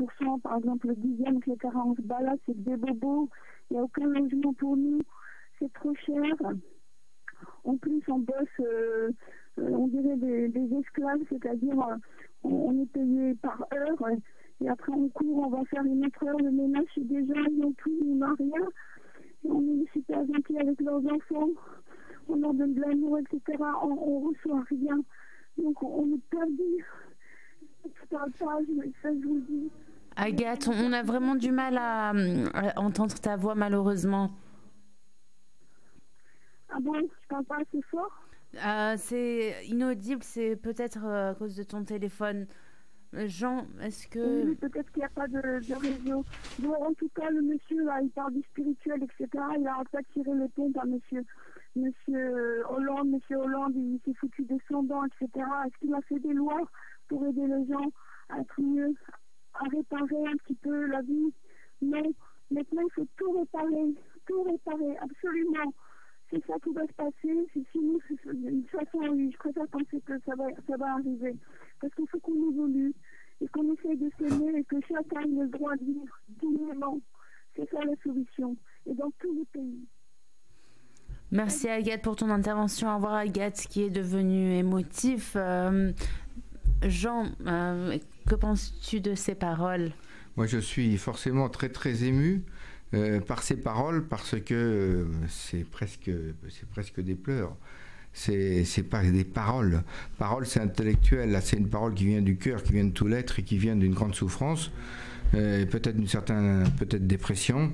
50%, par exemple le 10e, etc. On se balade, c'est des bobos, il n'y a aucun logement pour nous, c'est trop cher. En plus, on bosse, on dirait des esclaves, c'est-à-dire on est payé par heure, et après on court, on va faire une autre heure de ménage chez des gens, ils n'ont tout, on n'a rien. Et on est super gentils avec leurs enfants, on leur donne de l'amour, etc. On reçoit rien. Donc on est perdu. Ça, je vous le dis. Agathe, on a vraiment du mal à entendre ta voix, malheureusement. Ah bon, je parle pas assez fort? C'est inaudible, c'est peut-être à cause de ton téléphone. Jean, est-ce que... Oui, peut-être qu'il n'y a pas de réseau. Bon, en tout cas, le monsieur, là, il parle du spirituel, etc. Il a pas tiré le ton à monsieur Hollande, il s'est foutu des sondants, etc. Est-ce qu'il a fait des lois pour aider les gens à être mieux, à réparer un petit peu la vie? Non. Maintenant, il faut tout réparer, absolument. C'est ça qui va se passer. Sinon, de toute façon, oui, je préfère penser que ça va arriver. Parce qu'il faut qu'on évolue et qu'on essaye de s'aimer et que chacun ait le droit de vivre dignement. C'est ça la solution. Et dans tous les pays. Merci Agathe pour ton intervention. Au revoir Agathe qui est devenue émotif. Jean, que penses-tu de ces paroles? Moi, je suis forcément très très ému par ces paroles parce que c'est presque des pleurs. C'est pas des paroles. Parole, c'est intellectuel. Là, c'est une parole qui vient du cœur, qui vient de tout l'être et qui vient d'une grande souffrance. Peut-être d'une certaine dépression.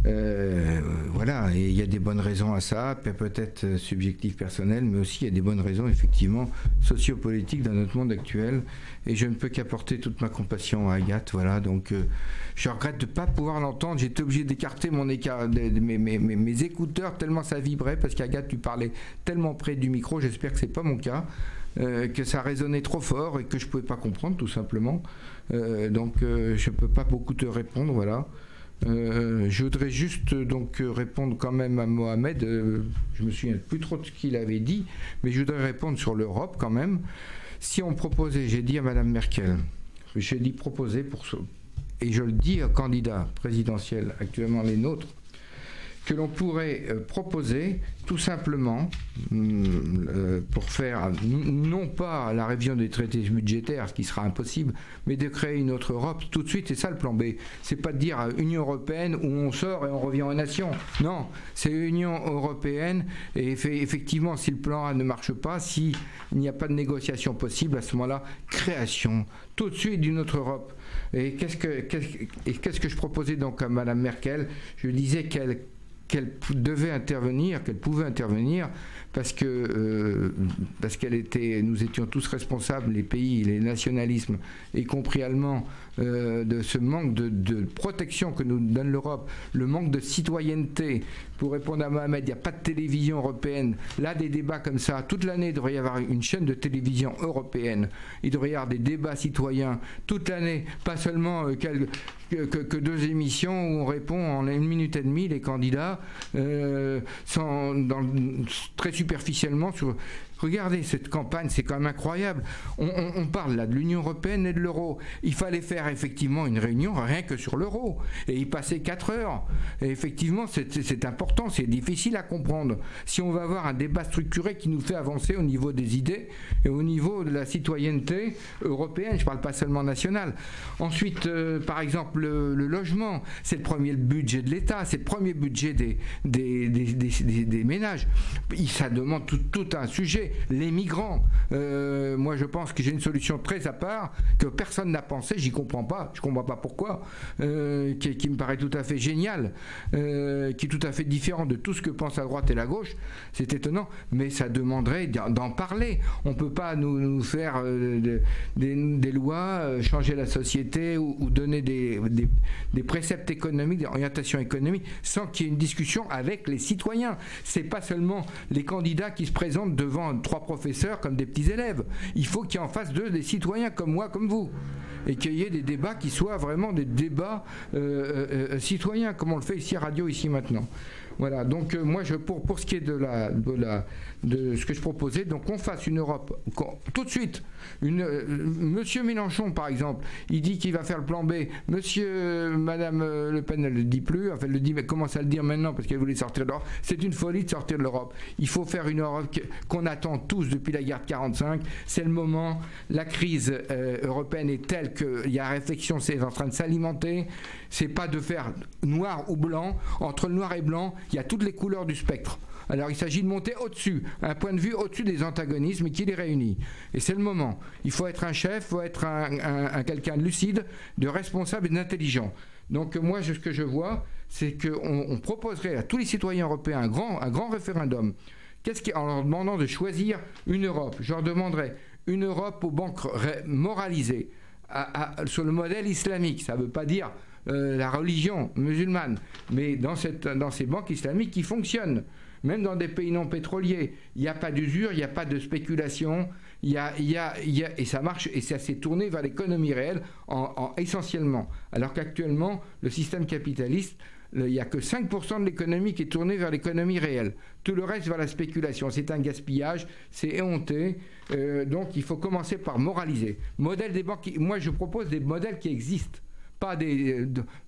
Voilà, et il y a des bonnes raisons à ça, peut-être subjectives personnelles, mais aussi il y a des bonnes raisons effectivement sociopolitiques dans notre monde actuel. Et je ne peux qu'apporter toute ma compassion à Agathe. Voilà, donc je regrette de ne pas pouvoir l'entendre. J'étais obligé d'écarter mes écouteurs tellement ça vibrait, parce qu'Agathe, tu parlais tellement près du micro. J'espère que c'est pas mon cas. Que ça résonnait trop fort et que je ne pouvais pas comprendre tout simplement. Donc je ne peux pas beaucoup te répondre, voilà. Je voudrais juste donc répondre quand même à Mohamed. Je me souviens plus trop de ce qu'il avait dit, mais je voudrais répondre sur l'Europe quand même. Si on proposait, j'ai dit à Madame Merkel, j'ai dit proposer et je le dis aux candidats présidentiels actuellement les nôtres, que l'on pourrait proposer tout simplement pour faire non pas la révision des traités budgétaires, ce qui sera impossible, mais de créer une autre Europe tout de suite. C'est ça le plan B. C'est pas de dire Union européenne où on sort et on revient aux nations. Non, c'est Union européenne et effectivement, si le plan A ne marche pas, s'il n'y a pas de négociation possible, à ce moment-là, création tout de suite d'une autre Europe. Et qu'est-ce que je proposais donc à Madame Merkel? Je disais qu'elle devait intervenir, qu'elle pouvait intervenir, parce qu'elle était, nous étions tous responsables, les pays, les nationalismes, y compris allemands, de ce manque de protection que nous donne l'Europe, le manque de citoyenneté. Pour répondre à Mohamed, il n'y a pas de télévision européenne. Là, des débats comme ça, toute l'année, il devrait y avoir une chaîne de télévision européenne. Il devrait y avoir des débats citoyens toute l'année, pas seulement que 2 émissions où on répond en 1 minute et demie, les candidats, très superficiellement sur... Regardez cette campagne, c'est quand même incroyable. On parle là de l'Union européenne et de l'euro. Il fallait faire effectivement une réunion rien que sur l'euro. Et y passer 4 heures. Et effectivement, c'est important, c'est difficile à comprendre. Si on va avoir un débat structuré qui nous fait avancer au niveau des idées et au niveau de la citoyenneté européenne, je ne parle pas seulement nationale. Ensuite, par exemple, le logement, c'est le premier budget de l'État, c'est le premier budget des ménages. Ça demande tout un sujet. Les migrants, moi je pense que j'ai une solution très à part que personne n'a pensé, je comprends pas pourquoi, qui me paraît tout à fait génial, qui est tout à fait différent de tout ce que pense la droite et la gauche. C'est étonnant, mais ça demanderait d'en parler. On peut pas nous faire des lois, changer la société ou donner des préceptes économiques, des orientations économiques sans qu'il y ait une discussion avec les citoyens. C'est pas seulement les candidats qui se présentent devant 3 professeurs comme des petits élèves. Il faut qu'il y ait en face d'eux des citoyens comme moi, comme vous. Et qu'il y ait des débats qui soient vraiment des débats citoyens, comme on le fait ici à Radio, ici maintenant. Voilà, donc moi, pour ce qui est de ce que je proposais, donc on fasse une Europe, tout de suite, Monsieur Mélenchon, par exemple, il dit qu'il va faire le plan B, Madame Le Pen, elle ne le dit plus, enfin, elle le dit, mais commence à le dire maintenant, parce qu'elle voulait sortir de l'Europe. C'est une folie de sortir de l'Europe. Il faut faire une Europe qu'on attend tous depuis la guerre de 45, c'est le moment, la crise européenne est telle qu'il y a réflexion, c'est en train de s'alimenter, c'est pas de faire noir ou blanc, entre le noir et blanc, il y a toutes les couleurs du spectre. Alors il s'agit de monter au-dessus, un point de vue au-dessus des antagonismes et qui les réunit. Et c'est le moment. Il faut être un chef, il faut être quelqu'un de lucide, de responsable et d'intelligent. Donc moi, ce que je vois, c'est qu'on proposerait à tous les citoyens européens un grand référendum. En leur demandant de choisir une Europe. Je leur demanderais une Europe aux banques moralisées, sur le modèle islamique. Ça ne veut pas dire la religion musulmane, mais dans ces banques islamiques qui fonctionnent. Même dans des pays non pétroliers, il n'y a pas d'usure, il n'y a pas de spéculation, et ça marche, et ça s'est tourné vers l'économie réelle essentiellement. Alors qu'actuellement, le système capitaliste, il n'y a que 5% de l'économie qui est tournée vers l'économie réelle. Tout le reste vers la spéculation. C'est un gaspillage, c'est éhonté. Donc il faut commencer par moraliser. Modèle des banques, moi je propose des modèles qui existent. Pas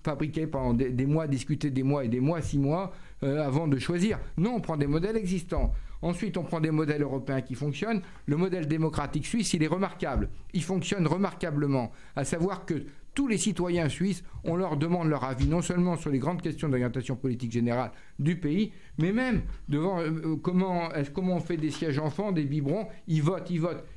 fabriqués pendant des mois, discuter des mois et des mois, 6 mois, avant de choisir. Non, on prend des modèles existants. Ensuite, on prend des modèles européens qui fonctionnent. Le modèle démocratique suisse, il est remarquable. Il fonctionne remarquablement. À savoir que tous les citoyens suisses, on leur demande leur avis, non seulement sur les grandes questions d'orientation politique générale du pays, mais même devant comment on fait des sièges enfants, des biberons, ils votent.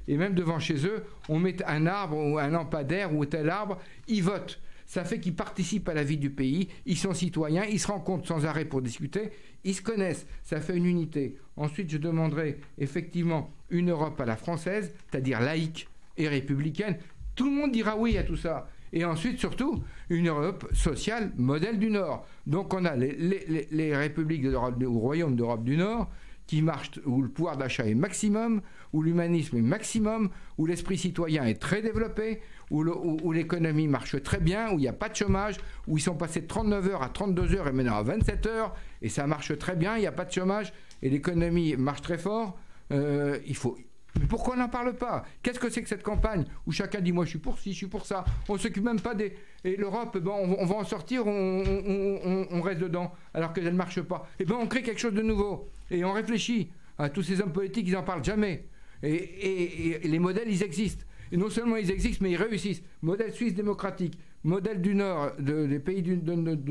Et même devant chez eux, on met un arbre ou un lampadaire ou tel arbre, ils votent. Ça fait qu'ils participent à la vie du pays, ils sont citoyens, ils se rencontrent sans arrêt pour discuter, ils se connaissent, ça fait une unité. Ensuite, je demanderai effectivement une Europe à la française, c'est-à-dire laïque et républicaine. Tout le monde dira oui à tout ça. Et ensuite, surtout, une Europe sociale, modèle du Nord. Donc on a les républiques d'Europe, ou royaumes d'Europe du Nord, qui marchent, où le pouvoir d'achat est maximum, où l'humanisme est maximum, où l'esprit citoyen est très développé, où l'économie marche très bien, où il n'y a pas de chômage, où ils sont passés de 39 heures à 32 heures et maintenant à 27 heures, et ça marche très bien, il n'y a pas de chômage, et l'économie marche très fort. Mais pourquoi on n'en parle pas? Qu'est-ce que c'est que cette campagne où chacun dit moi je suis pour ci, je suis pour ça, on ne s'occupe même pas des... Et l'Europe, on va en sortir, on reste dedans, alors qu'elle ne marche pas. Et on crée quelque chose de nouveau, et on réfléchit. À tous ces hommes politiques, ils n'en parlent jamais. Et les modèles, ils existent. Et non seulement ils existent, mais ils réussissent. Modèle suisse démocratique, modèle du Nord, des pays du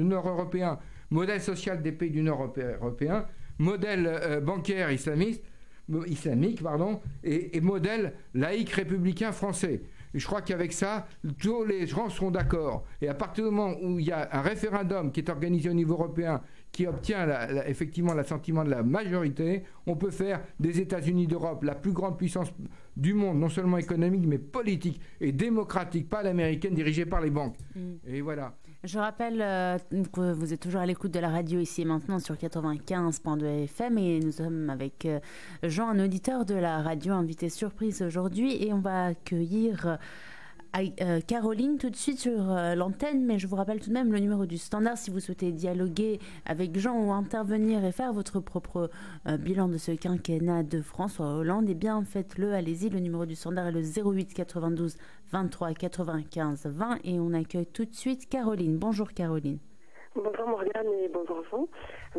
Nord européen, modèle social des pays du Nord européen, modèle bancaire islamique, et modèle laïque républicain français. Et je crois qu'avec ça, tous les gens seront d'accord. Et à partir du moment où il y a un référendum qui est organisé au niveau européen, qui obtient effectivement l'assentiment de la majorité, on peut faire des États-Unis d'Europe la plus grande puissance du monde, non seulement économique, mais politique et démocratique, pas l'américaine dirigée par les banques. Et voilà. Je rappelle que vous êtes toujours à l'écoute de la radio ici et maintenant sur 95.2 FM et nous sommes avec Jean, un auditeur de la radio invité surprise aujourd'hui, et on va accueillir Caroline tout de suite sur l'antenne, mais je vous rappelle tout de même le numéro du standard si vous souhaitez dialoguer avec Jean ou intervenir et faire votre propre bilan de ce quinquennat de François Hollande. Eh bien faites-le, allez-y, le numéro du standard est le 08 92 23 95 20 et on accueille tout de suite Caroline. Bonjour Caroline. Bonjour Morgane et bonjour Jean.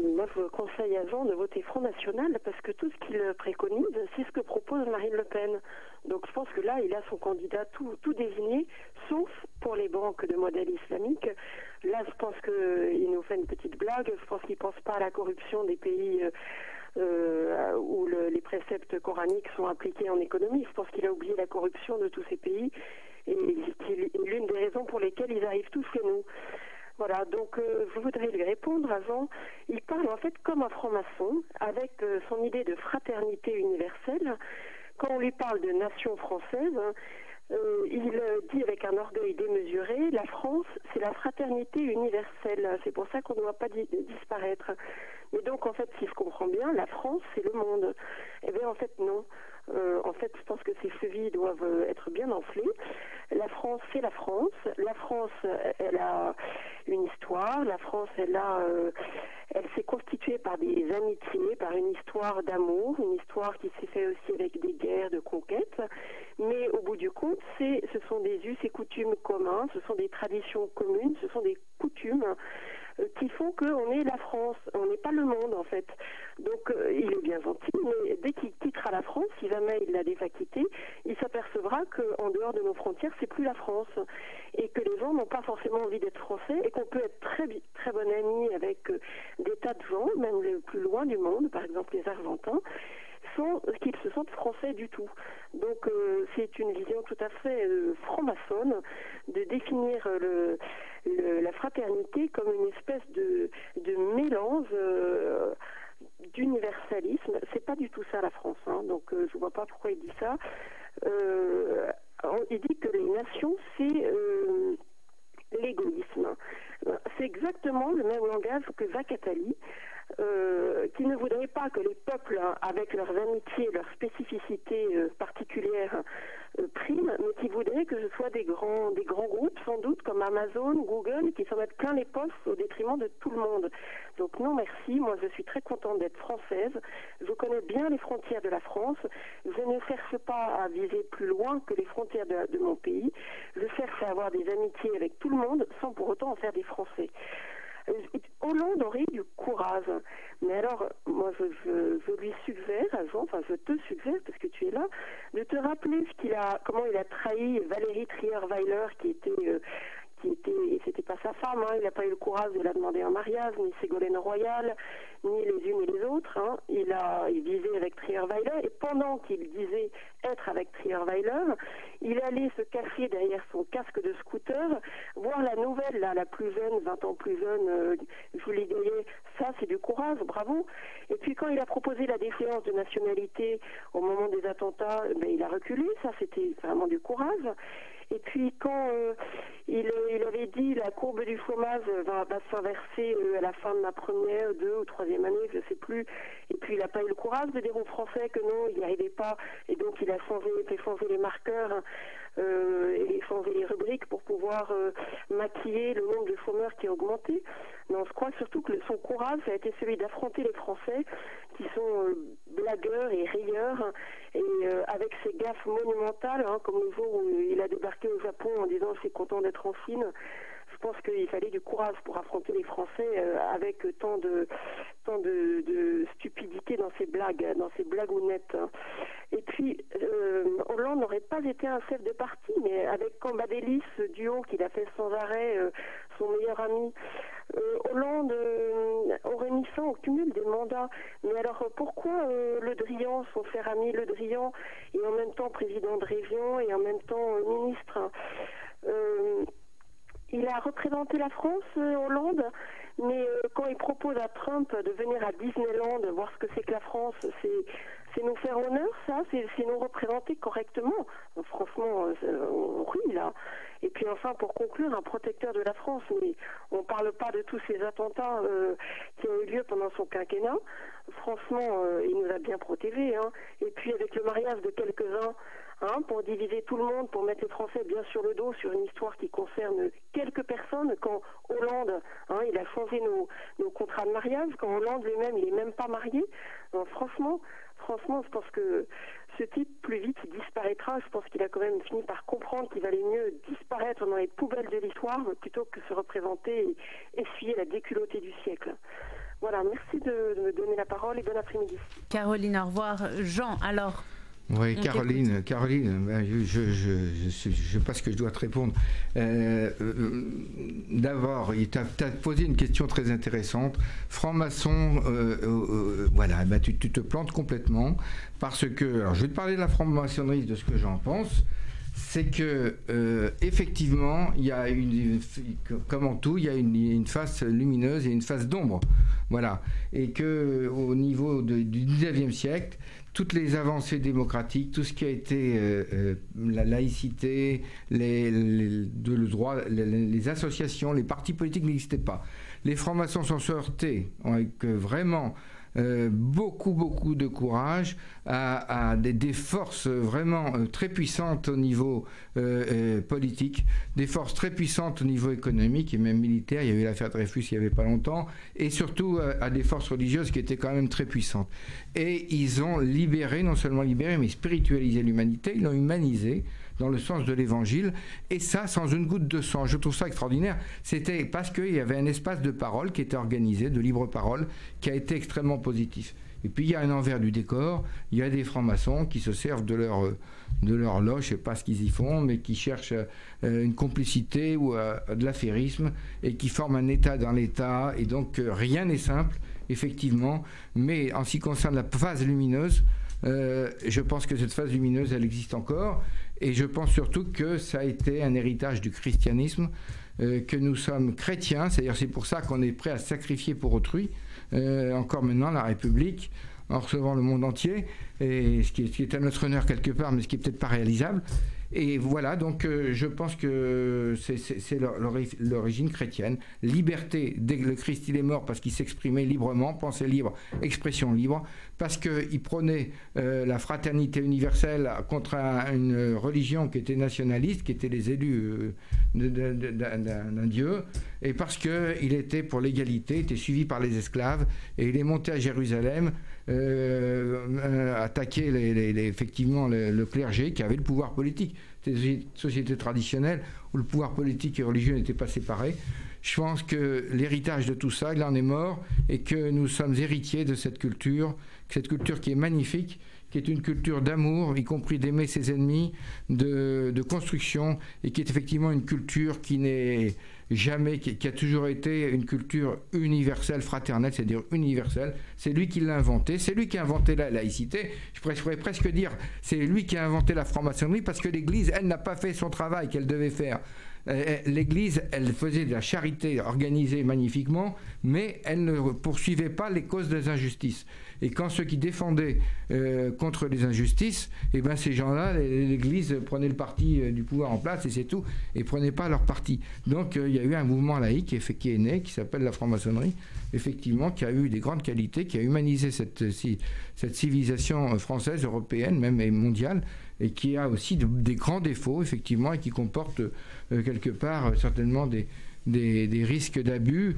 Moi je conseille à Jean de voter Front National parce que tout ce qu'il préconise, c'est ce que propose Marine Le Pen. Donc je pense que là, il a son candidat tout désigné, sauf pour les banques de modèle islamique. Là, je pense qu'il nous fait une petite blague. Je pense qu'il ne pense pas à la corruption des pays où les préceptes coraniques sont appliqués en économie. Je pense qu'il a oublié la corruption de tous ces pays et c'est l'une des raisons pour lesquelles ils arrivent tous chez nous. Voilà, donc je voudrais lui répondre à Jean. Il parle en fait comme un franc-maçon, avec son idée de fraternité universelle. Quand on lui parle de nation française, il dit avec un orgueil démesuré, la France, c'est la fraternité universelle. C'est pour ça qu'on ne doit pas disparaître. Mais donc, en fait, si je comprends bien, la France, c'est le monde. Eh bien, en fait, non. En fait, je pense que ces chevilles doivent être bien enflées. La France, c'est la France. La France, elle a une histoire. La France, elle elle s'est constituée par des amitiés, par une histoire d'amour, une histoire qui s'est faite aussi avec des guerres, de conquêtes. Mais au bout du compte, ce sont des us et coutumes communs, ce sont des traditions communes, ce sont des coutumes qui font qu'on est la France, on n'est pas le monde en fait. Donc il est bien gentil, mais dès qu'il quittera la France, si jamais il l'a déjà quitté, il s'apercevra qu'en dehors de nos frontières, c'est plus la France. Et que les gens n'ont pas forcément envie d'être français et qu'on peut être très, très bon ami avec des tas de gens, même les plus loin du monde, par exemple les Argentins, sans qu'ils se sentent français du tout. Donc c'est une vision tout à fait franc-maçonne de définir la fraternité comme une espèce de mélange d'universalisme. C'est pas du tout ça la France, hein. Donc je vois pas pourquoi il dit ça. Il dit que les nations, c'est l'égoïsme. C'est exactement le même langage que Jacques Attali, qui ne voudrait pas que les peuples, avec leurs amitiés, leurs spécificités particulières, priment, mais qui voudrait que ce soit des grands groupes, sans doute, comme Amazon, Google, qui s'en mettent plein les poches au détriment de tout le monde. Donc non merci, moi je suis très contente d'être française, je connais bien les frontières de la France, je ne cherche pas à viser plus loin que les frontières de mon pays, je cherche à avoir des amitiés avec tout le monde, sans pour autant en faire des Français. Hollande aurait du courage, mais alors moi je lui suggère, Jean, enfin je te suggère parce que tu es là, de te rappeler comment il a trahi Valérie Trierweiler qui était c'était pas sa femme, hein, il n'a pas eu le courage de la demander en mariage, ni Ségolène Royal, ni les unes et les autres, hein. Il visait avec Trierweiler, et pendant qu'il disait être avec Trierweiler, il allait se cacher derrière son casque de scooter, voir la nouvelle, là, la plus jeune, 20 ans plus jeune, Julie Gaillet. Ça c'est du courage, bravo. Et puis quand il a proposé la déchéance de nationalité au moment des attentats, il a reculé, ça c'était vraiment du courage. Et puis quand il avait dit la courbe du chômage va s'inverser à la fin de ma première, 2 ou 3e année, je ne sais plus. Et puis il n'a pas eu le courage de dire aux Français que non, il n'y arrivait pas. Et donc il a fait changer les marqueurs et changer les rubriques pour pouvoir maquiller le nombre de chômeurs qui a augmenté. Non, je crois surtout que son courage, ça a été celui d'affronter les Français qui sont blagueurs et rieurs, et avec ces gaffes monumentales, hein, comme le jour où il a débarqué au Japon en disant « je suis content d'être en Chine ». Je pense qu'il fallait du courage pour affronter les Français avec tant de stupidité dans ces blagounettes. Et puis, Hollande n'aurait pas été un chef de parti, mais avec Cambadélis, ce duo qu'il a fait sans arrêt, son meilleur ami, Hollande aurait mis fin au cumul des mandats. Mais alors pourquoi Le Drian, son cher ami Le Drian, est en même temps président de région et en même temps ministre, il a représenté la France, Hollande, mais quand il propose à Trump de venir à Disneyland, voir ce que c'est que la France, c'est nous faire honneur, ça, c'est nous représenter correctement. Franchement, oui, là. Et puis enfin, pour conclure, un protecteur de la France, mais on ne parle pas de tous ces attentats qui ont eu lieu pendant son quinquennat. Franchement, il nous a bien protégés, hein. Et puis avec le mariage de quelques-uns, hein, pour diviser tout le monde, pour mettre les Français bien sur le dos sur une histoire qui concerne quelques personnes, quand Hollande, hein, il a changé nos contrats de mariage, quand Hollande lui-même, il n'est même pas marié. Donc, franchement, je pense que ce type, plus vite, il disparaîtra. Je pense qu'il a quand même fini par comprendre qu'il valait mieux disparaître dans les poubelles de l'histoire plutôt que se représenter et essuyer la déculottée du siècle. Voilà, merci de me donner la parole et bon après-midi. Caroline, au revoir. Jean, alors... Oui, Caroline, je sais pas ce que je dois te répondre. D'abord, tu as posé une question très intéressante. Franc-maçon, voilà, tu te plantes complètement parce que, alors je vais te parler de la franc-maçonnerie, de ce que j'en pense. C'est que effectivement, il y a comme en tout, il y a une face lumineuse et une face d'ombre, voilà, et que au niveau du 19e siècle, toutes les avancées démocratiques, tout ce qui a été la laïcité, le droit, les associations, les partis politiques n'existaient pas. Les francs-maçons sont sortis avec vraiment beaucoup de courage, à des forces vraiment très puissantes au niveau politique, des forces très puissantes au niveau économique et même militaire. Il y a eu l'affaire Dreyfus il n'y avait pas longtemps, et surtout à des forces religieuses qui étaient quand même très puissantes. Et ils ont libéré, non seulement libéré, mais spiritualisé l'humanité, ils l'ont humanisé dans le sens de l'évangile, et ça sans une goutte de sang. Je trouve ça extraordinaire. C'était parce qu'il y avait un espace de parole qui était organisé, de libre parole, qui a été extrêmement positif. Et puis il y a un envers du décor, il y a des francs-maçons qui se servent de leur loge, je ne sais pas ce qu'ils y font, mais qui cherchent une complicité ou de l'affairisme, et qui forment un État dans l'État, et donc rien n'est simple, effectivement, mais en ce qui concerne la phase lumineuse, je pense que cette phase lumineuse, elle existe encore, et je pense surtout que ça a été un héritage du christianisme, que nous sommes chrétiens, c'est-à-dire c'est pour ça qu'on est prêt à sacrifier pour autrui, encore maintenant la République, en recevant le monde entier, et ce qui est à notre honneur quelque part, mais ce qui n'est peut-être pas réalisable. Et voilà, donc je pense que c'est l'origine chrétienne. Liberté, dès que le Christ il est mort, parce qu'il s'exprimait librement, pensée libre, expression libre, parce qu'il prônait la fraternité universelle contre une religion qui était nationaliste, qui était les élus d'un dieu, et parce qu'il était pour l'égalité, était suivi par les esclaves, et il est monté à Jérusalem, attaquer effectivement le clergé qui avait le pouvoir politique. C'était une société traditionnelle où le pouvoir politique et religieux n'étaient pas séparés. Je pense que l'héritage de tout ça, il en est mort, et que nous sommes héritiers de cette culture qui est magnifique, qui est une culture d'amour, y compris d'aimer ses ennemis, de construction, et qui est effectivement une culture qui n'est jamais, qui a toujours été une culture universelle, fraternelle, c'est-à-dire universelle. C'est lui qui l'a inventé, c'est lui qui a inventé la laïcité. Je pourrais presque dire, c'est lui qui a inventé la franc-maçonnerie, parce que l'Église, elle n'a pas fait son travail qu'elle devait faire. L'Église, elle faisait de la charité organisée magnifiquement, mais elle ne poursuivait pas les causes des injustices. Et quand ceux qui défendaient contre les injustices, eh ben ces gens-là, l'Église prenait le parti du pouvoir en place, et c'est tout, et prenait pas leur parti. Donc il y a eu un mouvement laïque qui est né, qui s'appelle la franc-maçonnerie, effectivement, qui a eu des grandes qualités, qui a humanisé cette civilisation française, européenne, même et mondiale, et qui a aussi des grands défauts, effectivement, et qui comporte quelque part certainement des risques d'abus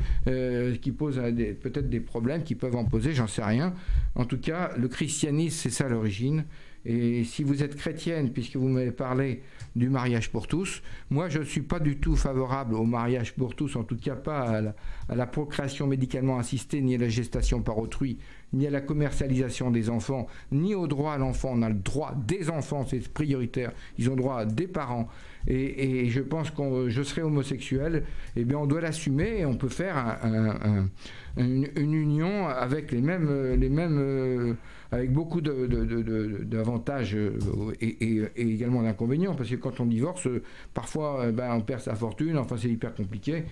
qui posent peut-être des problèmes qui peuvent en poser, j'en sais rien. En tout cas, le christianisme, c'est ça l'origine. Et si vous êtes chrétienne, puisque vous m'avez parlé du mariage pour tous, moi je ne suis pas du tout favorable au mariage pour tous, en tout cas pas à la procréation médicalement assistée, ni à la gestation par autrui, ni à la commercialisation des enfants, ni au droit à l'enfant. On a le droit des enfants, c'est prioritaire, ils ont droit des parents. Et je pense que je serai homosexuel, eh bien on doit l'assumer, et on peut faire une union avec les mêmes avec beaucoup d'avantages et également d'inconvénients, parce que quand on divorce, parfois on perd sa fortune, enfin c'est hyper compliqué,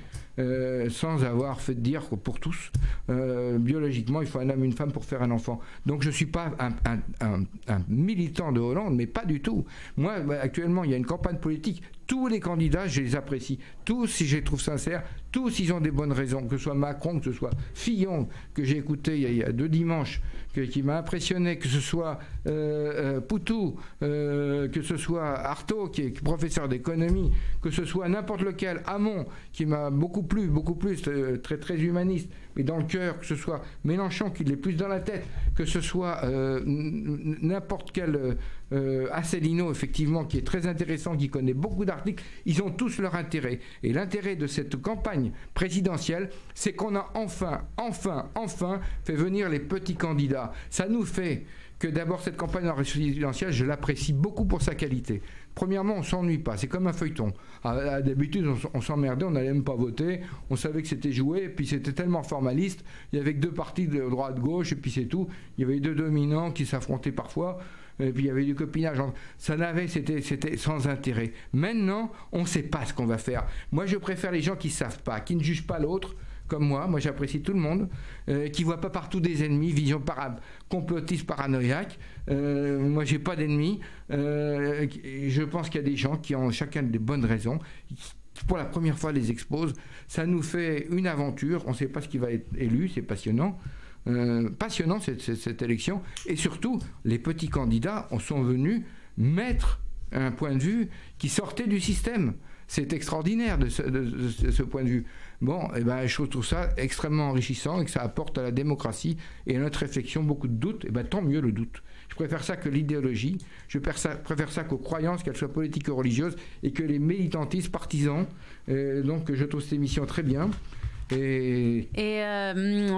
sans avoir fait dire que pour tous, biologiquement, il faut un homme et une femme pour faire un enfant. Donc je ne suis pas un militant de Hollande, mais pas du tout. Moi, actuellement, il y a une campagne politique, tous les candidats, je les apprécie, tous, si je les trouve sincères, tous, ils ont des bonnes raisons, que ce soit Macron, que ce soit Fillon, que j'ai écouté il y a 2 dimanches, qui m'a impressionné, que ce soit Poutou, que ce soit Artaud, qui est professeur d'économie, que ce soit n'importe lequel, Hamon, qui m'a beaucoup plu, très, très humaniste, mais dans le cœur, que ce soit Mélenchon, qui l'est plus dans la tête, que ce soit n'importe quel Asselineau, effectivement, qui est très intéressant, qui connaît beaucoup d'articles, ils ont tous leur intérêt. Et l'intérêt de cette campagne présidentielle, c'est qu'on a enfin fait venir les petits candidats. Ça nous fait que d'abord cette campagne présidentielle, je l'apprécie beaucoup pour sa qualité. Premièrement, on ne s'ennuie pas, c'est comme un feuilleton. D'habitude, on s'emmerdait, on n'allait même pas voter, on savait que c'était joué, et puis c'était tellement formaliste, il y avait que 2 partis de droite-gauche, et puis c'est tout. Il y avait 2 dominants qui s'affrontaient parfois, et puis il y avait du copinage. C'était sans intérêt. Maintenant, on ne sait pas ce qu'on va faire. Moi, je préfère les gens qui ne savent pas, qui ne jugent pas l'autre, comme moi j'apprécie tout le monde, qui ne voit pas partout des ennemis, vision complotiste paranoïaque. Moi j'ai pas d'ennemis. Je pense qu'il y a des gens qui ont chacun des bonnes raisons, qui pour la première fois les exposent. Ça nous fait une aventure, on ne sait pas ce qui va être élu, c'est passionnant. passionnant cette élection, et surtout les petits candidats sont venus mettre un point de vue qui sortait du système. C'est extraordinaire de ce point de vue. Bon, et ben, je trouve ça extrêmement enrichissant et que ça apporte à la démocratie et à notre réflexion beaucoup de doutes. Et ben, tant mieux le doute. Je préfère ça que l'idéologie. Je préfère ça qu'aux croyances, qu'elles soient politiques ou religieuses, et que les militantistes partisans. Donc, je trouve cette émission très bien. Et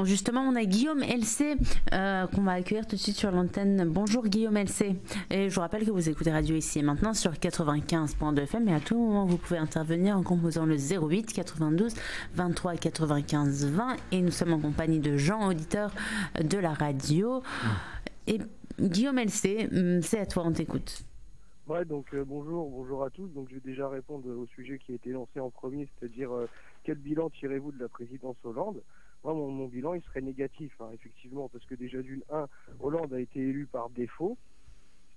justement, on a Guillaume LC qu'on va accueillir tout de suite sur l'antenne. Bonjour Guillaume LC. Et je vous rappelle que vous écoutez Radio Ici et Maintenant sur 95.2 FM, et à tout moment vous pouvez intervenir en composant le 08 92 23 95 20, et nous sommes en compagnie de Jean, auditeur de la radio. Et Guillaume LC, c'est à toi, on t'écoute. Ouais, donc bonjour à tous. Donc je vais déjà répondre au sujet qui a été lancé en premier, c'est-à-dire quel bilan tirez-vous de la présidence Hollande? Moi, mon bilan, il serait négatif, hein, effectivement, parce que déjà Hollande a été élu par défaut,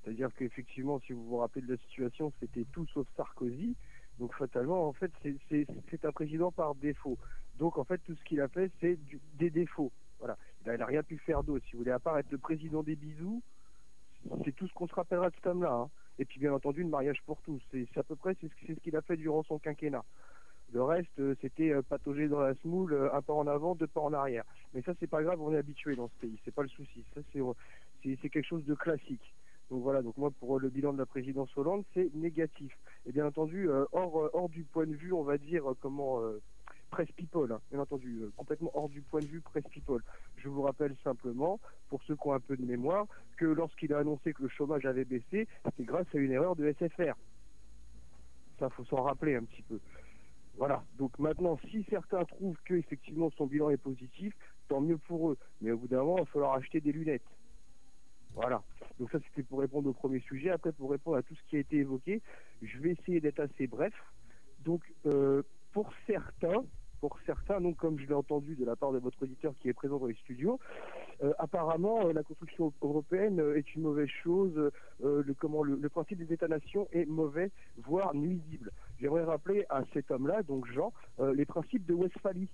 c'est-à-dire qu'effectivement, si vous vous rappelez de la situation, c'était tout sauf Sarkozy. Donc fatalement, en fait, c'est un président par défaut. Donc en fait, tout ce qu'il a fait, c'est des défauts. Voilà. Il n'a rien pu faire d'autre. Si vous voulez, à part être le président des bisous, c'est tout ce qu'on se rappellera de cet homme-là. Hein. Et puis bien entendu, le mariage pour tous. C'est à peu près c'est ce qu'il a fait durant son quinquennat. Le reste, c'était patauger dans la semoule, un pas en avant, deux pas en arrière. Mais ça, c'est pas grave, on est habitué dans ce pays, c'est pas le souci. Ça, c'est quelque chose de classique. Donc voilà, donc moi, pour le bilan de la présidence Hollande, c'est négatif. Et bien entendu, hors du point de vue, on va dire, presse people, hein, bien entendu, complètement hors du point de vue presse people. Je vous rappelle simplement, pour ceux qui ont un peu de mémoire, que lorsqu'il a annoncé que le chômage avait baissé, c'est grâce à une erreur de SFR. Ça, faut s'en rappeler un petit peu. Voilà, donc maintenant, si certains trouvent que effectivement son bilan est positif, tant mieux pour eux. Mais au bout d'un moment, il va falloir acheter des lunettes. Voilà, donc ça c'était pour répondre au premier sujet. Après, pour répondre à tout ce qui a été évoqué, je vais essayer d'être assez bref. Donc, pour certains, donc comme je l'ai entendu de la part de votre auditeur qui est présent dans les studios, apparemment la construction européenne est une mauvaise chose, le principe des États-nations est mauvais, voire nuisible. J'aimerais rappeler à cet homme-là, donc Jean, les principes de Westphalie.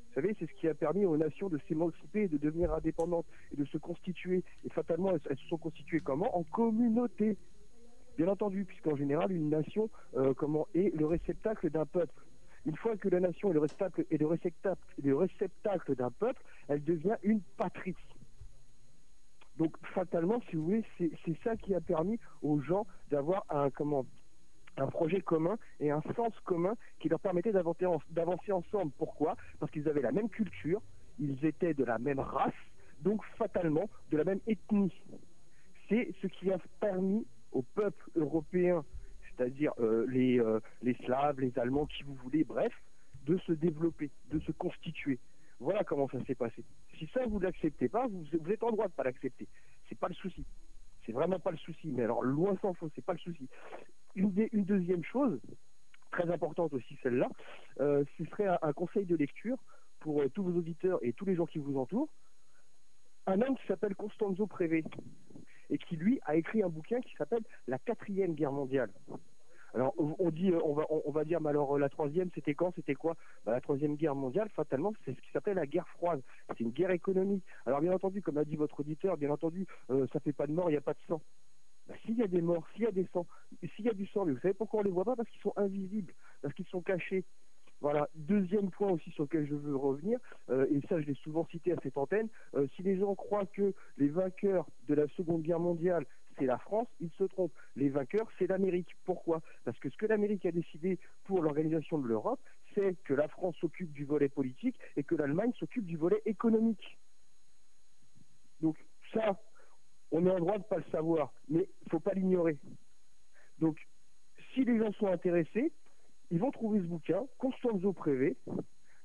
Vous savez, c'est ce qui a permis aux nations de s'émanciper, de devenir indépendantes et de se constituer. Et fatalement, elles se sont constituées comment? En communauté. Bien entendu, puisqu'en général, une nation est le réceptacle d'un peuple. Une fois que la nation est le réceptacle d'un peuple, elle devient une patrie. Donc fatalement, si vous voulez, c'est ça qui a permis aux gens d'avoir un projet commun et un sens commun qui leur permettait d'avancer ensemble. Pourquoi? Parce qu'ils avaient la même culture, ils étaient de la même race, donc fatalement de la même ethnie. C'est ce qui a permis au peuple européen, c'est-à-dire les Slaves, les Allemands, qui vous voulez, bref, de se développer, de se constituer. Voilà comment ça s'est passé. Si ça, vous ne l'acceptez pas, vous êtes en droit de ne pas l'accepter. C'est pas le souci. C'est vraiment pas le souci. Mais alors, loin s'en faut, c'est pas le souci. Une deuxième chose, très importante aussi celle-là, ce serait un conseil de lecture pour tous vos auditeurs et tous les gens qui vous entourent. Un homme qui s'appelle Costanzo Preve et qui, lui, a écrit un bouquin qui s'appelle La 4e guerre mondiale. Alors, on va dire, mais alors la 3e, c'était quand? C'était quoi? La 3e guerre mondiale, fatalement, c'est ce qui s'appelle la guerre froide. C'est une guerre économique. Alors, bien entendu, comme a dit votre auditeur, bien entendu, ça fait pas de mort, il n'y a pas de sang. S'il y a des morts, s'il y a des sangs, s'il y a du sang, mais vous savez pourquoi on ne les voit pas? Parce qu'ils sont invisibles, parce qu'ils sont cachés. Voilà, deuxième point aussi sur lequel je veux revenir, et ça je l'ai souvent cité à cette antenne, si les gens croient que les vainqueurs de la Seconde Guerre mondiale, c'est la France, ils se trompent. Les vainqueurs, c'est l'Amérique. Pourquoi? Parce que ce que l'Amérique a décidé pour l'organisation de l'Europe, c'est que la France s'occupe du volet politique et que l'Allemagne s'occupe du volet économique. Donc ça, on est en droit de ne pas le savoir, mais il ne faut pas l'ignorer. Donc, si les gens sont intéressés, ils vont trouver ce bouquin, Costanzo Preve,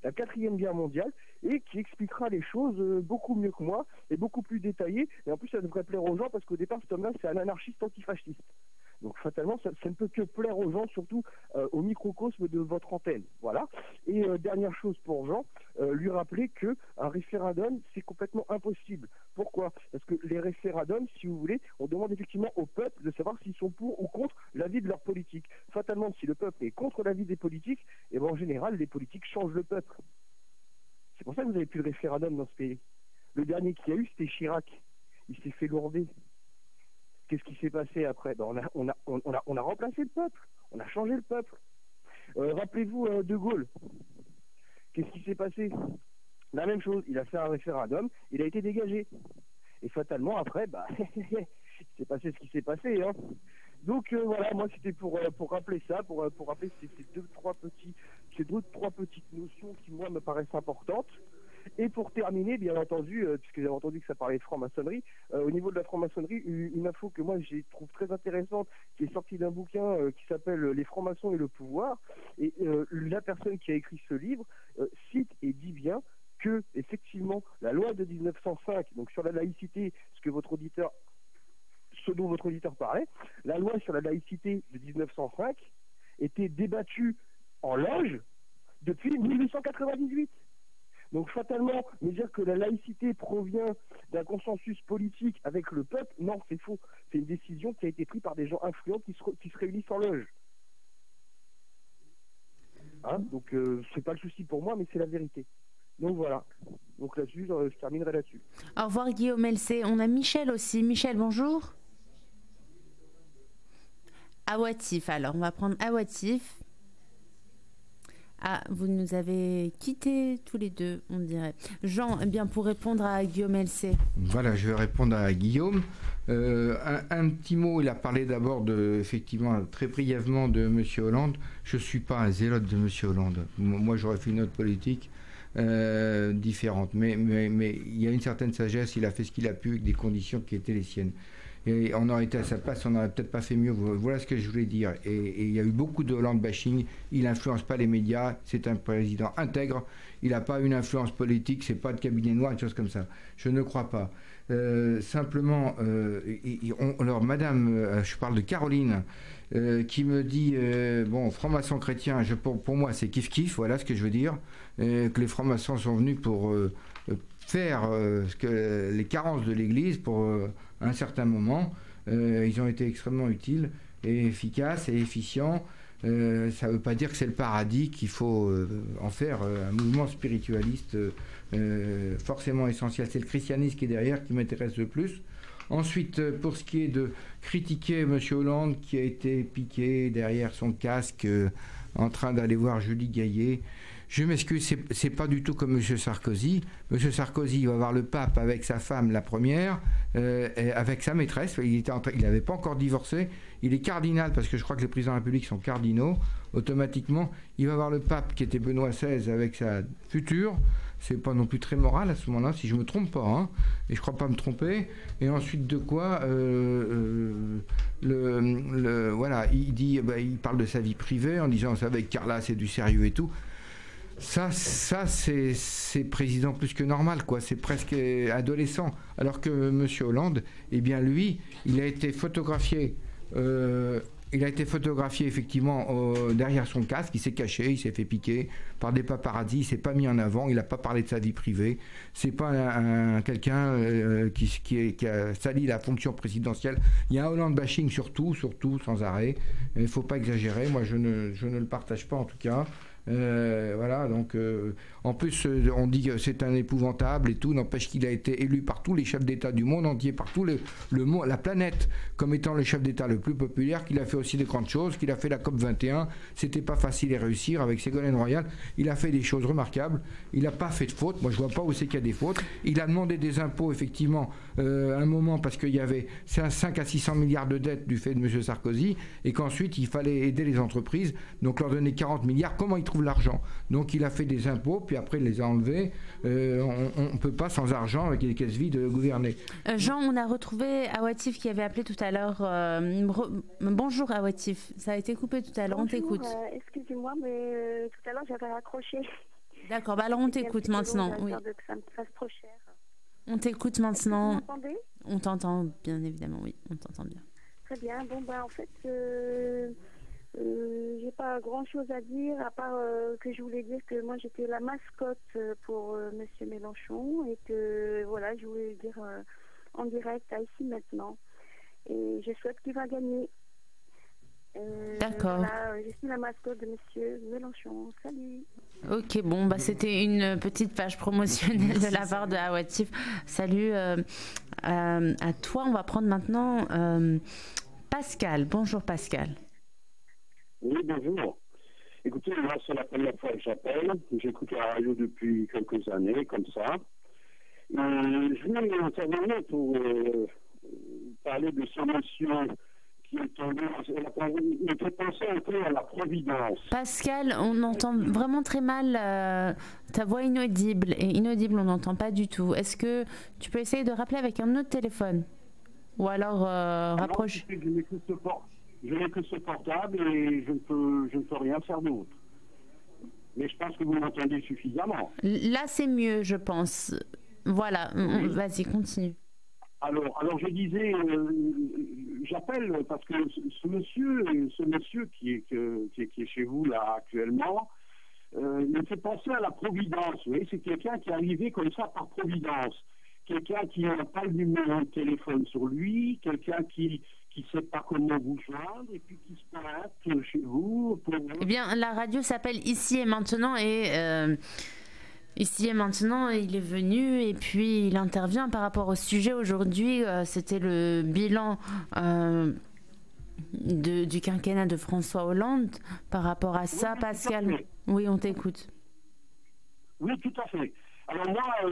la 4e guerre mondiale, et qui expliquera les choses beaucoup mieux que moi, et beaucoup plus détaillées, et en plus ça devrait plaire aux gens, parce qu'au départ cet homme-là c'est un anarchiste antifasciste. Donc fatalement ça ne peut que plaire aux gens, surtout au microcosme de votre antenne. Voilà. Et dernière chose pour Jean, lui rappeler qu'un référendum c'est complètement impossible. Pourquoi? Parce que les référendums, si vous voulez, on demande effectivement au peuple de savoir s'ils sont pour ou contre l'avis de leur politique. Fatalement, si le peuple est contre l'avis des politiques, et en général les politiques changent le peuple. C'est pour ça que vous n'avez plus de référendum dans ce pays. Le dernier qu'il y a eu, c'était Chirac. Il s'est fait lourder. Qu'est-ce qui s'est passé après? On a remplacé le peuple. On a changé le peuple. Rappelez-vous De Gaulle. Qu'est-ce qui s'est passé? La même chose. Il a fait un référendum. Il a été dégagé. Et fatalement, après, il s'est passé ce qui s'est passé. Hein. Donc voilà, moi c'était pour rappeler ça, pour rappeler ces deux, trois petites notions qui, moi, me paraissent importantes. Et pour terminer, bien entendu, puisque j'avais entendu que ça parlait de franc-maçonnerie, au niveau de la franc-maçonnerie, une info que moi je trouve très intéressante, qui est sortie d'un bouquin qui s'appelle Les francs-maçons et le pouvoir. Et la personne qui a écrit ce livre cite et dit bien que, effectivement, la loi de 1905, donc sur la laïcité, ce dont votre auditeur parlait, la loi sur la laïcité de 1905 était débattue en loge depuis 1898. Donc fatalement, me dire que la laïcité provient d'un consensus politique avec le peuple, non, c'est faux. C'est une décision qui a été prise par des gens influents qui se réunissent en loge. Hein, donc c'est pas le souci pour moi, mais c'est la vérité. Donc voilà. Donc là-dessus, je terminerai là-dessus. Au revoir Guillaume LC. On a Michel aussi. Michel, bonjour. Awatif, alors on va prendre Awatif. Ah, vous nous avez quittés tous les deux, on dirait. Jean, eh bien pour répondre à Guillaume LC. Voilà, je vais répondre à Guillaume. Un petit mot, il a parlé d'abord effectivement, très brièvement de M. Hollande. Je ne suis pas un zélote de M. Hollande. Moi, j'aurais fait une autre politique différente. Mais il y a une certaine sagesse, il a fait ce qu'il a pu avec des conditions qui étaient les siennes. Et on aurait été à sa place, on n'aurait peut-être pas fait mieux. Voilà ce que je voulais dire. Et il y a eu beaucoup de Hollande bashing. Il n'influence pas les médias. C'est un président intègre. Il n'a pas une influence politique. C'est pas de cabinet noir, une chose comme ça. Je ne crois pas. Simplement, alors Madame, je parle de Caroline, qui me dit bon, franc-maçon chrétien. Pour moi, c'est kiff kiff. Voilà ce que je veux dire. Que les francs-maçons sont venus pour faire les carences de l'Église pour un certain moment. Ils ont été extrêmement utiles et efficaces et efficients. Ça ne veut pas dire que c'est le paradis, qu'il faut en faire un mouvement spiritualiste forcément essentiel. C'est le christianisme qui est derrière qui m'intéresse le plus. Ensuite, pour ce qui est de critiquer M. Hollande qui a été piqué derrière son casque en train d'aller voir Julie Gaillet, je m'excuse, c'est pas du tout comme M. Sarkozy. M. Sarkozy va voir le pape avec sa femme, la première, avec sa maîtresse. Il n'avait pas encore divorcé. Il est cardinal, parce que je crois que les présidents de la République sont cardinaux. Automatiquement, il va voir le pape, qui était Benoît XVI, avec sa future. C'est pas non plus très moral à ce moment-là, si je me trompe pas, hein, et je crois pas me tromper. Et ensuite de quoi, voilà, il dit, il parle de sa vie privée en disant ça avec Carla, c'est du sérieux et tout. Ça c'est président plus que normal, quoi. C'est presque adolescent. Alors que M. Hollande, eh bien lui, il a été photographié. Il a été photographié effectivement derrière son casque, il s'est caché, il s'est fait piquer par des paparazzis, il s'est pas mis en avant, il n'a pas parlé de sa vie privée. C'est pas quelqu'un qui a sali la fonction présidentielle. Il y a un Hollande bashing surtout, sans arrêt. Il ne faut pas exagérer, moi je ne le partage pas en tout cas. Voilà, donc en plus on dit que c'est un épouvantable et tout, n'empêche qu'il a été élu par tous les chefs d'État du monde entier, par tout la planète comme étant le chef d'État le plus populaire, qu'il a fait aussi de grandes choses, qu'il a fait la COP 21, c'était pas facile à réussir avec Ségolène Royal, il a fait des choses remarquables, il n'a pas fait de faute, moi je vois pas où c'est qu'il y a des fautes, il a demandé des impôts effectivement à un moment parce qu'il y avait 5 à 600 milliards de dettes du fait de M. Sarkozy et qu'ensuite il fallait aider les entreprises, donc leur donner 40 milliards, comment il trouve l'argent? Donc il a fait des impôts, puis après il les a enlevés. On ne peut pas sans argent, avec les caisses vides, gouverner. Jean, on a retrouvé Awatif qui avait appelé tout à l'heure. Bonjour Awatif, ça a été coupé tout à l'heure, Bonjour, on t'écoute. Excusez-moi, mais tout à l'heure j'avais raccroché. D'accord, alors on t'écoute maintenant. Oui. Que ça me fasse trop cher. On t'écoute maintenant. Vous m'entendez? On t'entend bien évidemment, oui, on t'entend bien. Très bien, bon en fait... j'ai pas grand chose à dire à part que je voulais dire que moi j'étais la mascotte pour Monsieur Mélenchon et que voilà, je voulais le dire en direct à Ici Maintenant et je souhaite qu'il va gagner. D'accord. Voilà, je suis la mascotte de Monsieur Mélenchon. Salut. Ok, bon, bah, c'était une petite page promotionnelle de la part de Awatif. Salut à toi. On va prendre maintenant Pascal. Bonjour Pascal. Oui, bonjour. Écoutez, moi, c'est la première fois que j'appelle. J'écoute la radio depuis quelques années, comme ça. Je voulais intervenir pour parler de ce monsieur qui est tombé. Il me fait penser un peu à la Providence. Pascal, on entend vraiment très mal. Ta voix inaudible. Et inaudible, on n'entend pas du tout. Est-ce que tu peux essayer de rappeler avec un autre téléphone? Ou alors rapproche. Je n'ai que ce portable et je ne peux rien faire d'autre. Mais je pense que vous m'entendez suffisamment. Là, c'est mieux, je pense. Voilà, vas-y, continue. Alors je disais, j'appelle parce que ce monsieur qui est chez vous là actuellement, me fait penser à la Providence. Vous voyez, c'est quelqu'un qui est arrivé comme ça par Providence. Quelqu'un qui n'a pas le numéro de téléphone sur lui, quelqu'un qui ne sait pas comment vous joindre et puis qui se pointe chez vous. Eh bien, la radio s'appelle Ici et Maintenant et Ici et Maintenant, il est venu et puis il intervient par rapport au sujet aujourd'hui. C'était le bilan du quinquennat de François Hollande. Par rapport à ça, oui, Pascal, oui, on t'écoute. Oui, tout à fait. Alors moi, je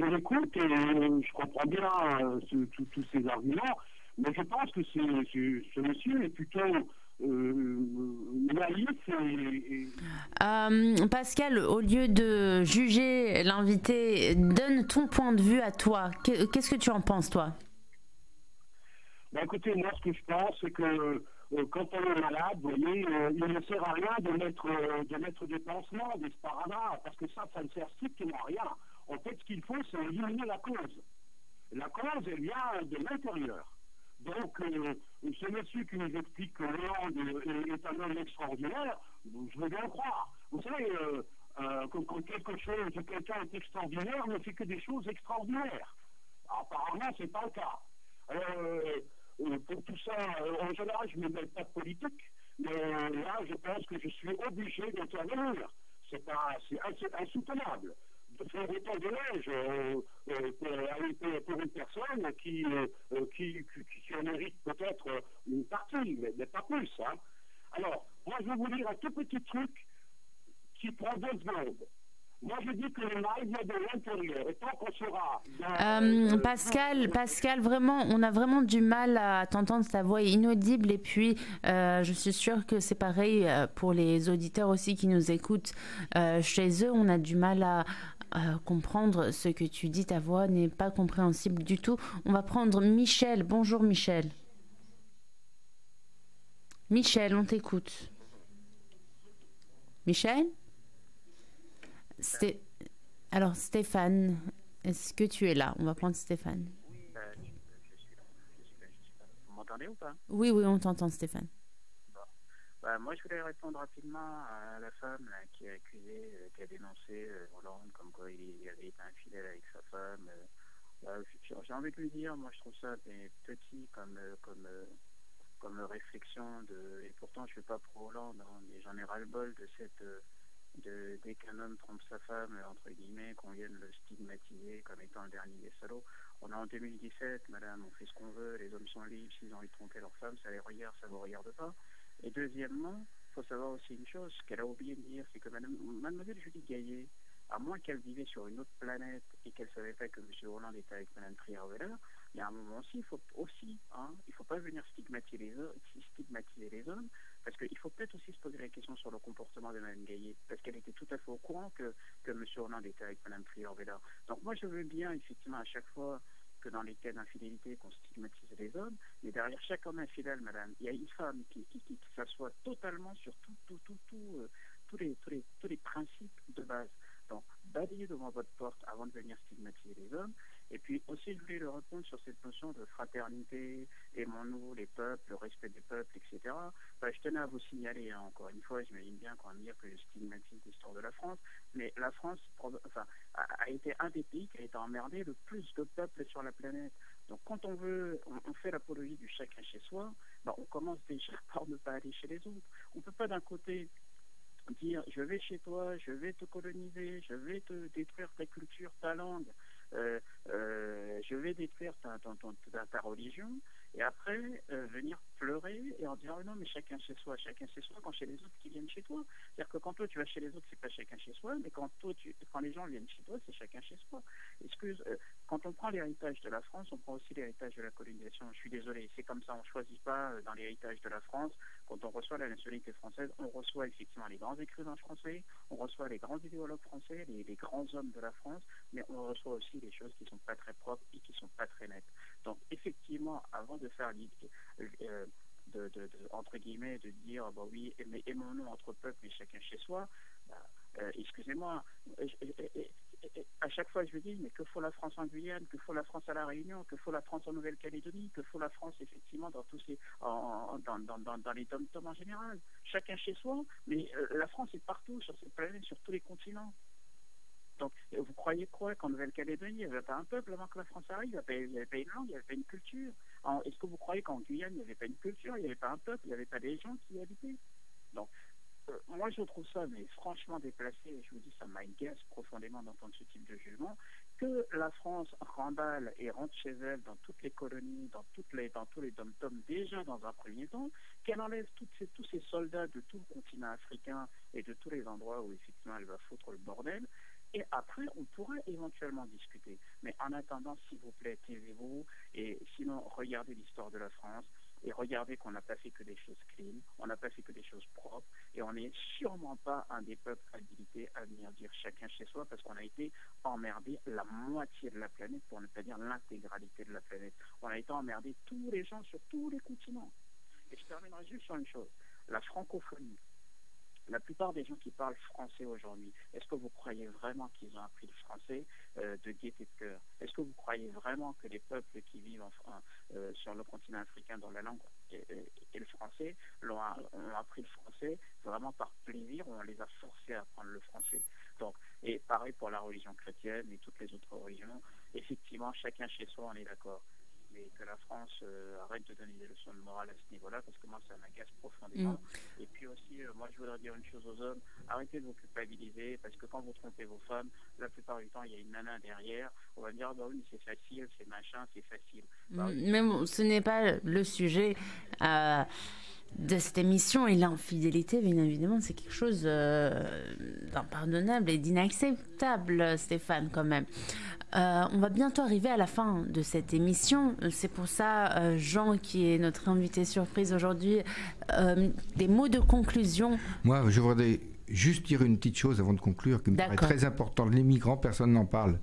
l'écoute et je comprends bien tous ces arguments, mais je pense que ce monsieur est plutôt naïf Pascal, au lieu de juger l'invité, donne ton point de vue à toi. Qu'est-ce que tu en penses, toi? Ben écoutez, moi, ce que je pense, c'est que quand on est malade, vous voyez, il ne sert à rien de mettre des pansements, des sparadraps, parce que ça ne sert strictement à rien. En fait, ce qu'il faut, c'est éliminer la cause. La cause, elle vient de l'intérieur. Donc, ce monsieur qui nous explique que Hollande est un homme extraordinaire, je veux bien le croire. Vous savez, quand quelqu'un est extraordinaire, ne fait que des choses extraordinaires. Alors, apparemment, ce n'est pas le cas. Pour tout ça, en général, je ne me mêle pas de politique, mais là, je pense que je suis obligé d'intervenir. C'est insoutenable de faire autant de neige pour une personne qui en mérite peut-être une partie, mais pas plus. Hein. Alors, moi, je vais vous dire un tout petit truc qui prend 2 secondes. Moi, je dis que le mal vient de l'intérieur. Et tant qu'on sera... Pascal, vraiment, on a vraiment du mal à t'entendre, ta voix est inaudible. Et puis, je suis sûre que c'est pareil pour les auditeurs aussi qui nous écoutent. Chez eux, on a du mal à comprendre ce que tu dis. Ta voix n'est pas compréhensible du tout. On va prendre Michel. Bonjour, Michel. Michel, on t'écoute. Michel ? Alors Stéphane, est-ce que tu es là? On va prendre Stéphane. Oui, je suis là. Vous m'entendez ou pas? Oui, on t'entend Stéphane. Bon. Moi je voulais répondre rapidement à la femme là, qui a accusé, qui a dénoncé Hollande comme quoi il avait été infidèle avec sa femme. J'ai envie de lui dire, moi je trouve ça petit comme réflexion et pourtant je suis pas pro Hollande, hein, mais j'en ai ras-le-bol de cette... dès qu'un homme trompe sa femme, entre guillemets, qu'on vienne le stigmatiser comme étant le dernier des salauds. On est en 2017, madame, on fait ce qu'on veut, les hommes sont libres, s'ils ont envie de tromper leur femme, ça les regarde, ça ne vous regarde pas. Et deuxièmement, il faut savoir aussi une chose, ce qu'elle a oublié de dire, c'est que mademoiselle Julie Gaillet, à moins qu'elle vivait sur une autre planète et qu'elle ne savait pas que M. Hollande était avec Mme Trier-Veller, il y a un moment aussi, il faut pas venir stigmatiser les hommes, parce qu'il faut peut-être aussi se poser la question sur le comportement de Mme Gaillet, parce qu'elle était tout à fait au courant que M. Hollande était avec Mme Trier-Veller. Donc moi je veux bien, effectivement, à chaque fois que dans les cas d'infidélité qu'on stigmatise les hommes, mais derrière chaque homme infidèle, madame, il y a une femme qui s'assoit totalement sur tous les principes de base. Donc, balayez devant votre porte avant de venir stigmatiser les hommes. Et puis aussi, je voulais le répondre sur cette notion de fraternité, aimons-nous, les peuples, le respect des peuples, etc. Je tenais à vous signaler, hein, encore une fois, j'imagine bien qu'on va me dire que je stigmatise l'histoire de la France, mais la France a été un des pays qui a été emmerdé le plus de peuples sur la planète. Donc quand on fait l'apologie du chacun chez soi, ben, on commence déjà par ne pas aller chez les autres. On ne peut pas d'un côté dire je vais chez toi, je vais te coloniser, je vais te détruire ta culture, ta langue, je vais détruire ta religion, et après venir pleurer et en dire non mais chacun chez soi quand chez les autres qui viennent chez toi. C'est-à-dire que quand toi tu vas chez les autres, c'est pas chacun chez soi, mais quand les gens viennent chez toi, c'est chacun chez soi. Quand on prend l'héritage de la France, on prend aussi l'héritage de la colonisation. Je suis désolé, c'est comme ça, on choisit pas dans l'héritage de la France. Quand on reçoit la nationalité française, on reçoit effectivement les grands écrivains français, on reçoit les grands idéologues français, les grands hommes de la France, mais on reçoit aussi des choses qui sont pas très propres et qui sont pas très nettes. Donc effectivement, avant de faire entre guillemets, de dire bah oui, mais aimons-nous entre peuples, mais chacun chez soi, excusez-moi, à chaque fois je me dis, mais que faut la France en Guyane, que faut la France à La Réunion, que faut la France en Nouvelle-Calédonie, que faut la France effectivement dans tous ces dans les dom-toms en général, chacun chez soi, mais la France est partout sur cette planète, sur tous les continents. Donc, vous croyez quoi qu'en Nouvelle-Calédonie, il n'y avait pas un peuple avant que la France arrive, il n'y avait pas une langue, il n'y avait pas une culture. Est-ce que vous croyez qu'en Guyane, il n'y avait pas une culture, il n'y avait pas un peuple, il n'y avait pas des gens qui y habitaient? Donc, moi, je trouve ça, mais franchement déplacé, et je vous dis, ça m'agace profondément d'entendre ce type de jugement, que la France remballe et rentre chez elle dans toutes les colonies, dans tous les dom-toms, déjà dans un premier temps, qu'elle enlève tous ces soldats de tout le continent africain et de tous les endroits où, effectivement, elle va foutre le bordel. Et après, on pourra éventuellement discuter. Mais en attendant, s'il vous plaît, taisez-vous. Et sinon, regardez l'histoire de la France et regardez qu'on n'a pas fait que des choses clean, on n'a pas fait que des choses propres. Et on n'est sûrement pas un des peuples habilités à venir dire chacun chez soi, parce qu'on a été emmerdé la moitié de la planète, pour ne pas dire l'intégralité de la planète. On a été emmerdé tous les gens sur tous les continents. Et je terminerai juste sur une chose. La francophonie. La plupart des gens qui parlent français aujourd'hui, est-ce que vous croyez vraiment qu'ils ont appris le français de gaieté de cœur? Est-ce que vous croyez vraiment que les peuples qui vivent sur le continent africain dans la langue et le français ont appris le français vraiment par plaisir, ou on les a forcés à apprendre le français? Donc, et pareil pour la religion chrétienne et toutes les autres religions. Effectivement, chacun chez soi, on est d'accord. Mais que la France arrête de donner des leçons de morale à ce niveau-là, parce que moi, ça m'agace profondément. Et puis aussi, moi, je voudrais dire une chose aux hommes, arrêtez de vous culpabiliser, parce que quand vous trompez vos femmes, la plupart du temps, il y a une nana derrière, on va dire, bah oui, c'est facile, c'est machin, c'est facile. Bah, oui, mais bon, ce n'est pas le sujet de cette émission, et l'infidélité, bien évidemment, c'est quelque chose d'impardonnable et d'inacceptable, Stéphane, quand même. On va bientôt arriver à la fin de cette émission. C'est pour ça, Jean, qui est notre invité surprise aujourd'hui, des mots de conclusion. Moi, je voudrais juste dire une petite chose avant de conclure, qui me paraît très importante. Les migrants, personne n'en parle.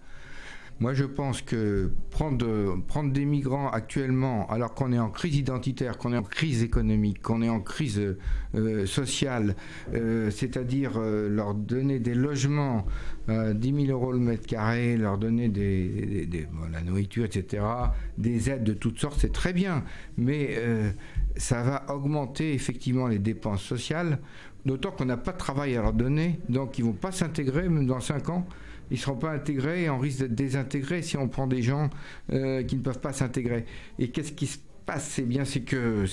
Moi, je pense que prendre des migrants actuellement, alors qu'on est en crise identitaire, qu'on est en crise économique, qu'on est en crise sociale, c'est-à-dire leur donner des logements, 10 000 euros le mètre carré, leur donner la nourriture, etc., des aides de toutes sortes, c'est très bien. Mais ça va augmenter effectivement les dépenses sociales, d'autant qu'on n'a pas de travail à leur donner, donc ils ne vont pas s'intégrer, même dans 5 ans. Ils ne seront pas intégrés et on risque d'être désintégrés si on prend des gens qui ne peuvent pas s'intégrer. Et qu'est-ce qui se passe? C'est que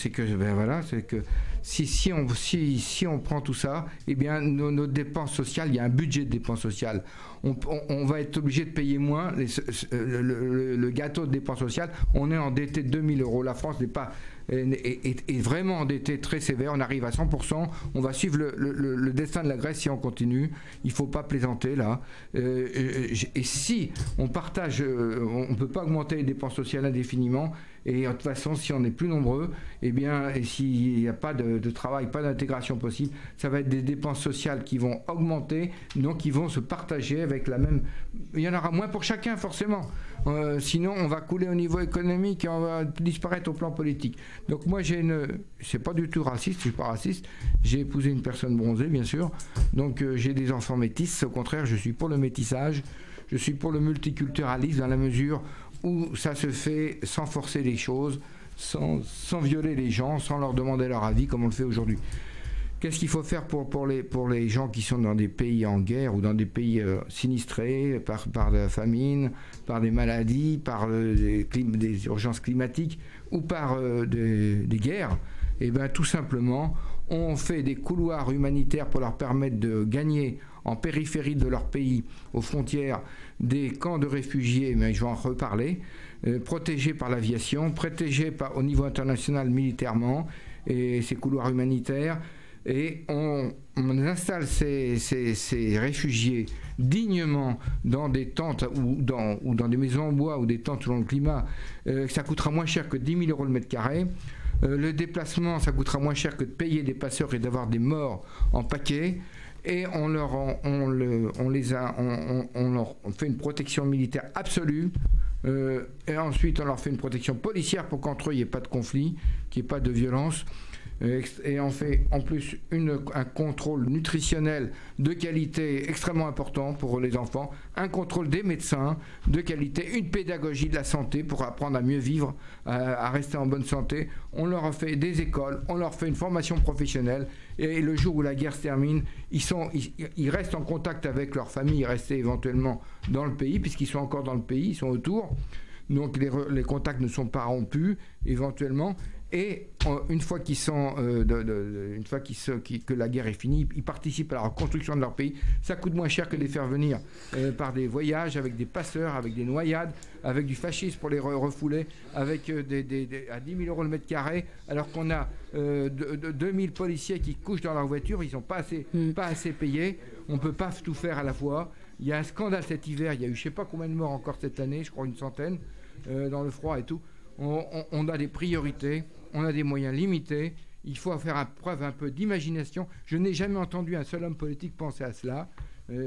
si on prend tout ça, eh bien nos dépenses sociales, il y a un budget de dépenses sociales. On va être obligé de payer moins le gâteau de dépenses sociales. On est endetté de 2 000 euros. La France n'est pas est vraiment endetté très sévère. On arrive à 100%. On va suivre le destin de la Grèce si on continue. Il ne faut pas plaisanter là. Et si on partage, on ne peut pas augmenter les dépenses sociales indéfiniment. Et de toute façon, si on est plus nombreux, eh bien, et s'il n'y a pas de travail, pas d'intégration possible, ça va être des dépenses sociales qui vont augmenter, donc ils vont se partager avec la même... Il y en aura moins pour chacun, forcément. Sinon, on va couler au niveau économique et on va disparaître au plan politique. Donc moi, c'est pas du tout raciste, je suis pas raciste. J'ai épousé une personne bronzée, bien sûr. Donc j'ai des enfants métis. Au contraire, je suis pour le métissage. Je suis pour le multiculturalisme dans la mesure où ça se fait sans forcer les choses, sans violer les gens, sans leur demander leur avis, comme on le fait aujourd'hui. Qu'est-ce qu'il faut faire pour les gens qui sont dans des pays en guerre ou dans des pays sinistrés par la famine, par des maladies, par des urgences climatiques ou par des guerres? Eh bien, tout simplement, on fait des couloirs humanitaires pour leur permettre de gagner en périphérie de leur pays, aux frontières, des camps de réfugiés, mais je vais en reparler, protégés par l'aviation, protégés au niveau international militairement, et ces couloirs humanitaires, et on installe ces réfugiés dignement dans des tentes ou dans des maisons en bois ou des tentes selon le climat. Ça coûtera moins cher que 10 000 € le mètre carré. Le déplacement, ça coûtera moins cher que de payer des passeurs et d'avoir des morts en paquet. Et on leur fait une protection militaire absolue. Et ensuite, on leur fait une protection policière pour qu'entre eux, il n'y ait pas de conflit, qu'il n'y ait pas de violence. Et on fait en plus un contrôle nutritionnel de qualité extrêmement important pour les enfants, un contrôle des médecins de qualité, une pédagogie de la santé pour apprendre à mieux vivre, à rester en bonne santé. On leur a fait des écoles, on leur fait une formation professionnelle, et le jour où la guerre se termine, ils restent en contact avec leur famille, rester éventuellement dans le pays, puisqu'ils sont encore dans le pays, ils sont autour. Donc les contacts ne sont pas rompus éventuellement. Et une fois que la guerre est finie, ils participent à la reconstruction de leur pays. Ça coûte moins cher que de les faire venir par des voyages, avec des passeurs, avec des noyades, avec du fascisme pour les refouler, avec à 10 000 € le mètre carré, alors qu'on a 2000 policiers qui couchent dans leur voiture, ils sont pas assez payés. On ne peut pas tout faire à la fois. Il y a un scandale cet hiver, il y a eu je ne sais pas combien de morts encore cette année, je crois une centaine, dans le froid et tout. On a des priorités. On a des moyens limités, il faut faire preuve un peu d'imagination. Je n'ai jamais entendu un seul homme politique penser à cela.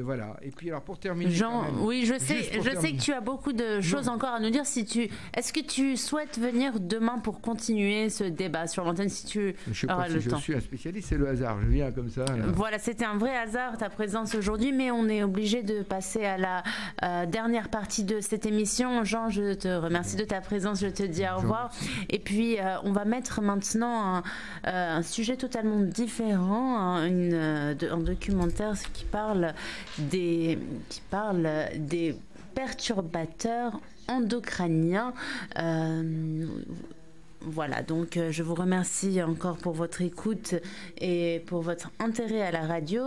Voilà. Et puis alors pour terminer, Jean, oui, je sais que tu as beaucoup de choses encore à nous dire. Est-ce que tu souhaites venir demain pour continuer ce débat sur l'antenne si tu auras le temps? Je suis un spécialiste, c'est le hasard. Je viens comme ça. Là. Voilà, c'était un vrai hasard ta présence aujourd'hui, mais on est obligé de passer à la dernière partie de cette émission. Jean, je te remercie de ta présence. Je te dis au revoir. Et puis on va mettre maintenant un sujet totalement différent, un documentaire qui parle des perturbateurs endocriniens. Voilà, donc je vous remercie encore pour votre écoute et pour votre intérêt à la radio.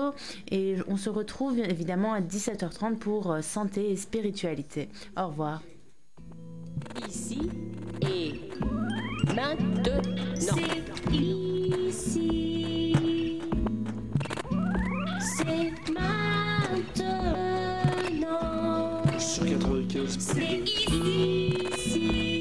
Et on se retrouve évidemment à 17h30 pour santé et spiritualité. Au revoir. Ici et maintenant. C'est ici. C'est maintenant. Sur 95. C'est ici.